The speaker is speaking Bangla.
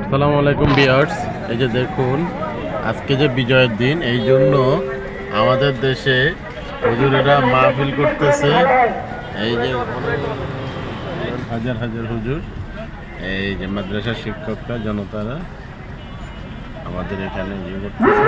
আসসালামু আলাইকুম ভিউয়ার্স, এই যে দেখুন আজকে যে বিজয়ের দিন, এই জন্য আমাদের দেশে হুজুরেরা মাহফিল করতেছে। এই যে হাজার হাজার হুজুর, এই যে মাদ্রাসার শিক্ষকরা, জনতারা আমাদের এখানে ইয়ে করতেছে।